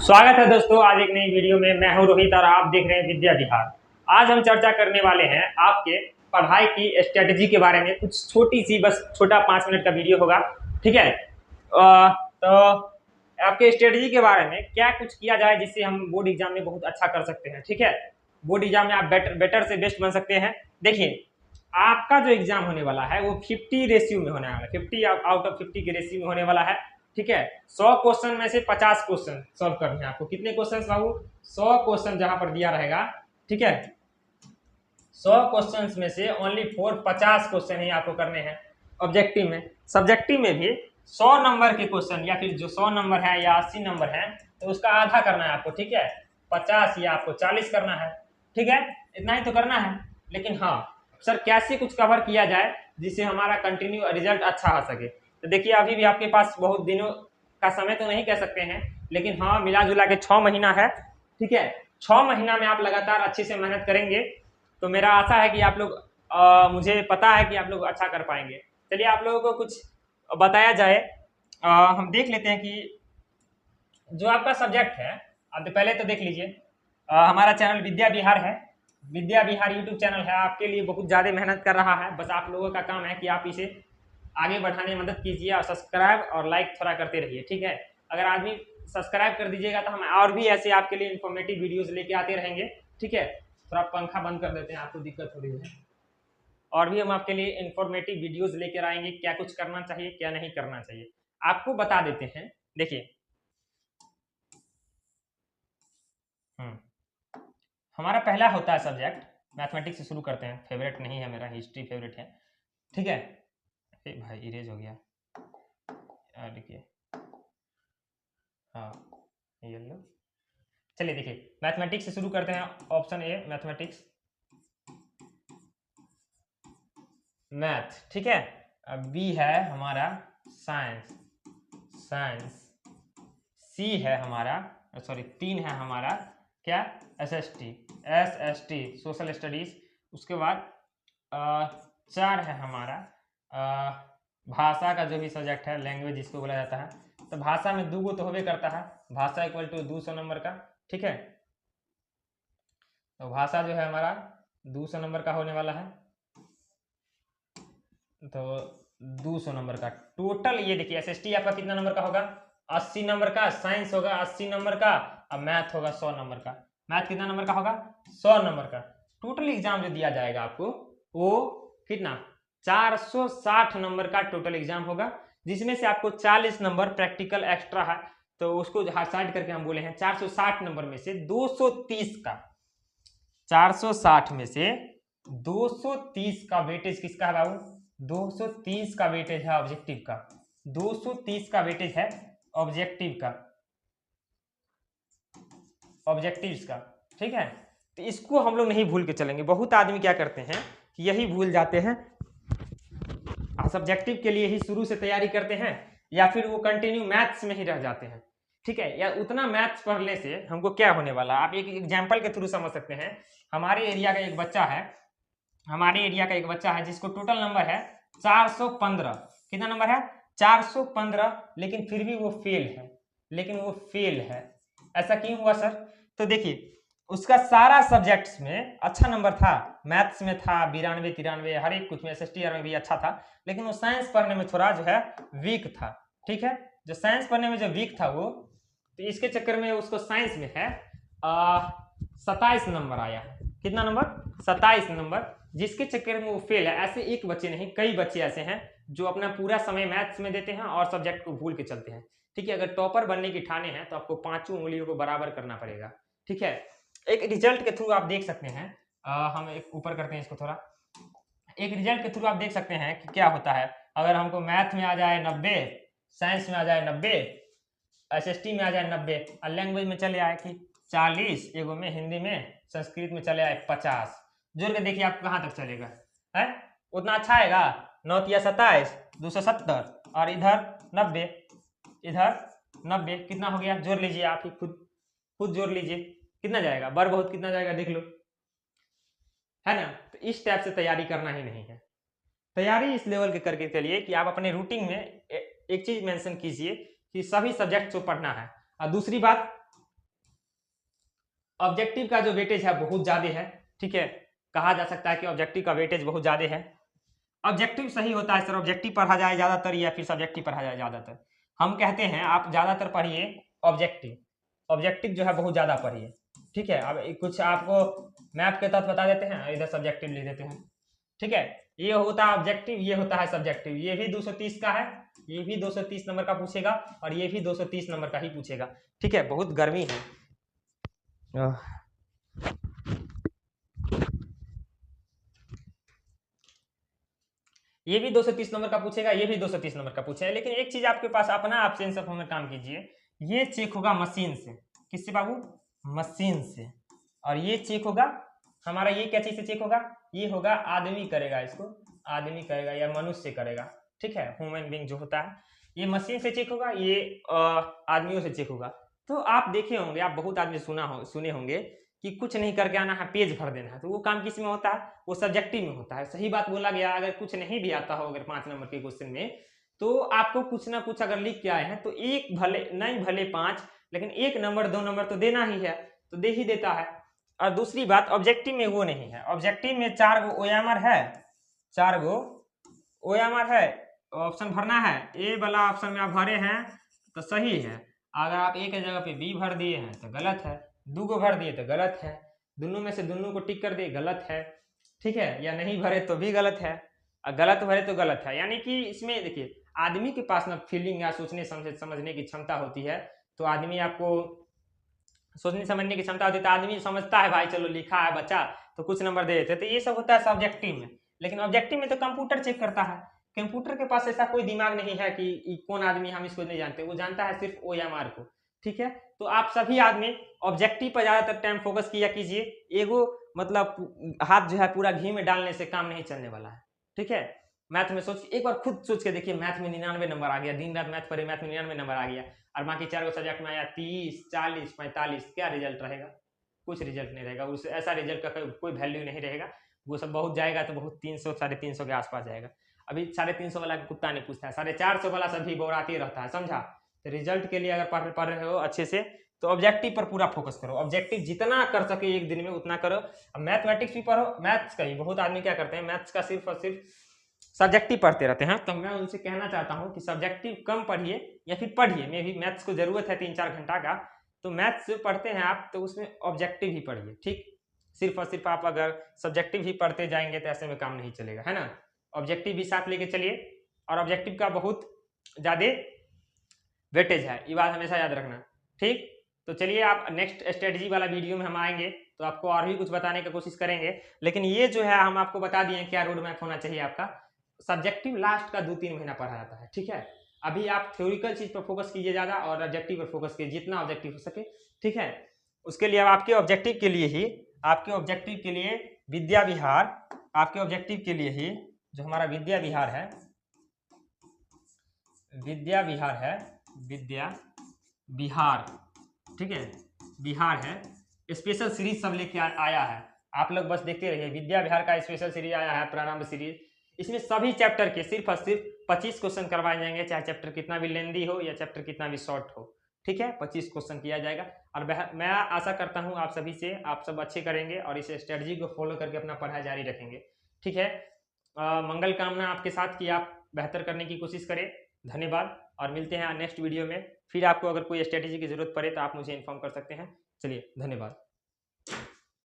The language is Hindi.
स्वागत है दोस्तों, आज एक नई वीडियो में। मैं हूं रोहित और आप देख रहे हैं विद्या विहार। आज हम चर्चा करने वाले हैं आपके पढ़ाई की स्ट्रेटजी के बारे में। कुछ छोटी सी, बस छोटा 5 मिनट का वीडियो होगा, ठीक है। तो आपके स्ट्रेटजी के बारे में क्या कुछ किया जाए जिससे हम बोर्ड एग्जाम में बहुत अच्छा कर सकते हैं, ठीक है। बोर्ड एग्जाम में आप बेटर से बेस्ट बन सकते हैं। देखिए, आपका जो एग्जाम होने वाला है वो 50 रेशियो में होने वाला है, 50 आउट ऑफ 50 के रेशियो में होने वाला है, ठीक है। 100 क्वेश्चन में से 50 क्वेश्चन सॉल्व करने हैं आपको। कितने क्वेश्चन बाबू? 100 क्वेश्चन जहां पर दिया रहेगा, ठीक है। 100 क्वेश्चन में से ओनली 50 क्वेश्चन ही आपको करने हैं ऑब्जेक्टिव में। सब्जेक्टिव में भी 100 नंबर के क्वेश्चन, या फिर जो 100 नंबर है या 80 नंबर है, तो उसका आधा करना है आपको, ठीक है। 50 या आपको 40 करना है, ठीक है। इतना ही तो करना है। लेकिन हाँ सर, कैसे कुछ कवर किया जाए जिससे हमारा कंटिन्यू रिजल्ट अच्छा आ सके। तो देखिए, अभी भी आपके पास बहुत दिनों का समय तो नहीं कह सकते हैं, लेकिन हाँ मिला जुला के 6 महीना है, ठीक है। 6 महीना में आप लगातार अच्छे से मेहनत करेंगे तो मेरा आशा है कि आप लोग, मुझे पता है कि आप लोग अच्छा कर पाएंगे। चलिए, आप लोगों को कुछ बताया जाए। हम देख लेते हैं कि जो आपका सब्जेक्ट है, आप पहले तो देख लीजिए। हमारा चैनल विद्या विहार है। विद्या विहार यूट्यूब चैनल है, आपके लिए बहुत ज़्यादा मेहनत कर रहा है। बस आप लोगों का काम है कि आप इसे आगे बढ़ाने में मदद कीजिए और सब्सक्राइब और लाइक थोड़ा करते रहिए, ठीक है। अगर आदमी सब्सक्राइब कर दीजिएगा तो हम और भी ऐसे आपके लिए इन्फॉर्मेटिव वीडियोस लेके आते रहेंगे, ठीक है। थोड़ा पंखा बंद कर देते हैं, आपको दिक्कत हो रही है। और भी हम आपके लिए इन्फॉर्मेटिव वीडियोस लेकर आएंगे, क्या कुछ करना चाहिए क्या नहीं करना चाहिए आपको बता देते हैं। देखिए, हमारा पहला होता है सब्जेक्ट मैथमेटिक्स से शुरू करते हैं। फेवरेट नहीं है मेरा, हिस्ट्री फेवरेट है, ठीक है। भाई इरेज हो गया, देखिए। हाँ, ये लो। चलिए देखिए, मैथमेटिक्स से शुरू करते हैं। ऑप्शन ए मैथमेटिक्स, मैथ, ठीक है। अब बी है हमारा साइंस, साइंस। सी है हमारा, सॉरी 3 है हमारा क्या, एसएसटी, एसएसटी सोशल स्टडीज। उसके बाद 4 है हमारा भाषा का जो भी सब्जेक्ट है, लैंग्वेज जिसको बोला जाता है। तो भाषा में 2 गो तो होबे करता है, भाषा इक्वल टू 200 नंबर का, ठीक है। तो भाषा जो है हमारा 200 नंबर का होने वाला है। तो 200 नंबर का टोटल, ये देखिए एसएसटी आपका कितना नंबर का होगा, 80 नंबर का। साइंस होगा 80 नंबर का, और मैथ होगा 100 नंबर का। मैथ कितना नंबर का होगा, 100 नंबर का। टोटल एग्जाम जो दिया जाएगा आपको वो कितना, 460 नंबर का टोटल एग्जाम होगा, जिसमें से आपको 40 नंबर प्रैक्टिकल एक्स्ट्रा है। तो उसको साइड करके हम बोले हैं 460 नंबर में से 230 का, 460 में से 230 का वेटेज किसका है बाबू, 230 का वेटेज है ऑब्जेक्टिव का, 230 का वेटेज है ऑब्जेक्टिव का, ऑब्जेक्टिव्स का, ठीक है। तो इसको हम लोग नहीं भूल के चलेंगे। बहुत आदमी क्या करते हैं कि यही भूल जाते हैं, सब्जेक्टिव के लिए ही शुरू से तैयारी करते हैं, या फिर वो कंटिन्यू मैथ्स में ही रह जाते हैं, ठीक है। या उतना मैथ्स पढ़ने से हमको क्या होने वाला, आप एक एग्जाम्पल के थ्रू समझ सकते हैं। हमारे एरिया का एक बच्चा है, हमारे एरिया का एक बच्चा है जिसको टोटल नंबर है 415। कितना नंबर है, 415, लेकिन फिर भी वो फेल है, लेकिन वो फेल है। ऐसा क्यों हुआ सर? तो देखिए, उसका सारा सब्जेक्ट्स में अच्छा नंबर था, मैथ्स में था 92 93, हर एक कुछ में, एसएसटी में भी अच्छा था, लेकिन वो साइंस पढ़ने में थोड़ा जो है वीक था, ठीक है। जो साइंस पढ़ने में जो वीक था वो, तो इसके चक्कर में उसको साइंस में है 27 नंबर आया। कितना नंबर, 27 नंबर, जिसके चक्कर में वो फेल है। ऐसे एक बच्चे नहीं, कई बच्चे ऐसे हैं जो अपना पूरा समय मैथ्स में देते हैं और सब्जेक्ट को भूल के चलते हैं, ठीक है। अगर टॉपर बनने की ठाने हैं तो आपको 5 उंगलियों को बराबर करना पड़ेगा, ठीक है। एक रिजल्ट के थ्रू आप देख सकते हैं, हम एक ऊपर करते हैं इसको थोड़ा। एक रिजल्ट के थ्रू आप देख सकते हैं कि क्या होता है। अगर हमको मैथ में आ जाए 90, साइंस में आ जाए 90, एसएसटी में आ जाए 90, और लैंग्वेज में चले आए कि 40, एगो में हिंदी में, संस्कृत में चले आए 50, जोड़ के देखिए आप कहाँ तक चलेगा है। उतना अच्छा आएगा, 9 या 27, 270, और इधर 90, इधर 90, कितना हो गया, जोड़ लीजिए आप ही, खुद खुद जोड़ लीजिए कितना जाएगा, बर बहुत कितना जाएगा देख लो, है ना। तो इस टाइप से तैयारी करना ही नहीं है। तैयारी इस लेवल के करके चलिए कि आप अपने रूटीन में एक चीज मेंशन कीजिए कि सभी सब्जेक्ट को पढ़ना है। और दूसरी बात, ऑब्जेक्टिव का जो वेटेज है बहुत ज़्यादा है, ठीक है, कहा जा सकता है कि ऑब्जेक्टिव का वेटेज बहुत ज़्यादा है। ऑब्जेक्टिव सही होता है सर, ऑब्जेक्टिव पढ़ा जाए ज़्यादातर या फिर सब्जेक्टिव पढ़ा जाए ज़्यादातर? हम कहते हैं आप ज़्यादातर पढ़िए ऑब्जेक्टिव, ऑब्जेक्टिव जो है बहुत ज़्यादा पढ़िए, ठीक है। अब कुछ आपको मैथ के तहत बता देते हैं, इधर सब्जेक्टिव लिख देते हैं, ठीक है। ये होता है ऑब्जेक्टिव, ये होता है सब्जेक्टिव। ये भी 230 का है, ये भी 230 नंबर का पूछेगा और ये भी 230 नंबर का ही पूछेगा, ठीक है। बहुत गर्मी है। ये भी 230 नंबर का पूछेगा, ये भी 230 नंबर का पूछेगा, लेकिन एक चीज आपके पास अपना आप सेंस ऑफ ह्यूमर काम कीजिए, ये चेक होगा मशीन से। किससे बाबू? मशीन से। और ये चेक होगा हमारा, ये क्या चीज से चेक होगा? ये होगा आदमी करेगा, इसको आदमी करेगा या मनुष्य करेगा, ठीक है। ह्यूमन बीइंग जो होता है ये मशीन से चेक होगा, ये आदमियों से चेक होगा। तो आप देखे होंगे, आप बहुत आदमी सुने होंगे कि कुछ नहीं करके आना है, पेज भर देना है, तो वो काम किस में होता है? वो सब्जेक्टिव में होता है। सही बात बोला गया। अगर कुछ नहीं भी आता हो अगर 5 नंबर के क्वेश्चन में, तो आपको कुछ ना कुछ अगर लिख के आए हैं तो एक भले नहीं भले 5, लेकिन 1 नंबर 2 नंबर तो देना ही है, तो दे ही देता है। और दूसरी बात ऑब्जेक्टिव में वो नहीं है। ऑब्जेक्टिव में 4 गो ओएमआर है, 4 गो ओएमआर है, ऑप्शन भरना है। ए वाला ऑप्शन में आप भरे हैं तो सही है, अगर आप ए की जगह पे बी भर दिए हैं तो गलत है, 2 को भर दिए तो गलत है, दोनों में से दोनों को टिक कर दिए गलत है, ठीक है। या नहीं भरे तो भी गलत है, और गलत भरे तो गलत है। यानी कि इसमें देखिए, आदमी के पास ना फीलिंग या सोचने समझने की क्षमता होती है, तो आदमी आपको सोचने समझने की क्षमता होती है, तो आदमी समझता है भाई चलो लिखा है बच्चा तो कुछ नंबर दे देते। तो ये सब होता है सब्जेक्टिव में। लेकिन ऑब्जेक्टिव में तो कंप्यूटर चेक करता है। कंप्यूटर के पास ऐसा कोई दिमाग नहीं है कि कौन आदमी, हम इसको नहीं जानते, वो जानता है सिर्फ ओएमआर को, ठीक है। तो आप सभी आदमी ऑब्जेक्टिव पर ज्यादातर टाइम फोकस किया कीजिए। एगो मतलब हाथ जो है पूरा घी में डालने से काम नहीं चलने वाला है, ठीक है। मैथ में सोच, एक बार खुद सोच के देखिए, मैथ में 99 नंबर आ गया, दिन रात मैथ पढ़े, मैथ में 99 नंबर आ गया, और बाकी 4 सब्जेक्ट में आया 30, 40, 45, क्या रिजल्ट रहेगा? कुछ रिजल्ट नहीं रहेगा। उस ऐसा रिजल्ट का कोई वैल्यू नहीं रहेगा। वो सब बहुत जाएगा तो बहुत 300 350 के आसपास जाएगा। अभी 350 वाला कुत्ता नहीं पूछता है, 450 वाला सभी बोराती रहता है, समझा। तो रिजल्ट के लिए अगर पढ़ रहे हो अच्छे से तो ऑब्जेक्टिव पर पूरा फोकस करो। ऑब्जेक्टिव जितना कर सके एक दिन में उतना करो। अब मैथमेटिक्स भी पढ़ो। मैथ्स का ही बहुत आदमी क्या करते हैं, मैथ्स का सिर्फ और सिर्फ सब्जेक्टिव पढ़ते रहते हैं। तो मैं उनसे कहना चाहता हूं कि सब्जेक्टिव कम पढ़िए या फिर पढ़िए। मैं भी मैथ्स को जरूरत है 3-4 घंटा का, तो मैथ्स पढ़ते हैं आप तो उसमें ऑब्जेक्टिव ही पढ़िए, ठीक। सिर्फ और सिर्फ आप अगर सब्जेक्टिव ही पढ़ते जाएंगे तो ऐसे में काम नहीं चलेगा, है ना। ऑब्जेक्टिव भी साथ लेके चलिए, और ऑब्जेक्टिव का बहुत ज्यादा वेटेज है, ये बात हमेशा याद रखना, ठीक। तो चलिए, आप नेक्स्ट स्ट्रेटजी वाला वीडियो में हम आएंगे तो आपको और भी कुछ बताने की कोशिश करेंगे। लेकिन ये जो है हम आपको बता दिए क्या रोड मैप होना चाहिए आपका। सब्जेक्टिव लास्ट का 2-3 महीना पढ़ा जाता है, ठीक है। अभी आप थ्योरिकल चीज पर फोकस कीजिए ज्यादा, और ऑब्जेक्टिव पर फोकस कीजिए जितना ऑब्जेक्टिव हो सके, ठीक है। उसके लिए आपके ऑब्जेक्टिव के लिए ही, आपके ऑब्जेक्टिव के लिए विद्या विहार, आपके ऑब्जेक्टिव के लिए ही जो हमारा विद्या विहार है, विद्या विहार है, विद्या विहार, ठीक है, बिहार है, स्पेशल सीरीज सब लेके आया है। आप लोग बस देखते रहिए, विद्या विहार का स्पेशल सीरीज आया है, प्रारंभ सीरीज। इसमें सभी चैप्टर के सिर्फ और सिर्फ 25 क्वेश्चन करवाए जाएंगे, चाहे चैप्टर कितना भी लेंदी हो या चैप्टर कितना भी शॉर्ट हो, ठीक है। 25 क्वेश्चन किया जाएगा। और मैं आशा करता हूँ आप सभी से, आप सब अच्छे करेंगे और इस स्ट्रेटजी को फॉलो करके अपना पढ़ाई जारी रखेंगे, ठीक है। मंगल कामना आपके साथ कि आप बेहतर करने की कोशिश करें। धन्यवाद, और मिलते हैं नेक्स्ट वीडियो में। फिर आपको अगर कोई स्ट्रेटजी की जरूरत पड़े तो आप मुझे इन्फॉर्म कर सकते हैं। चलिए, धन्यवाद।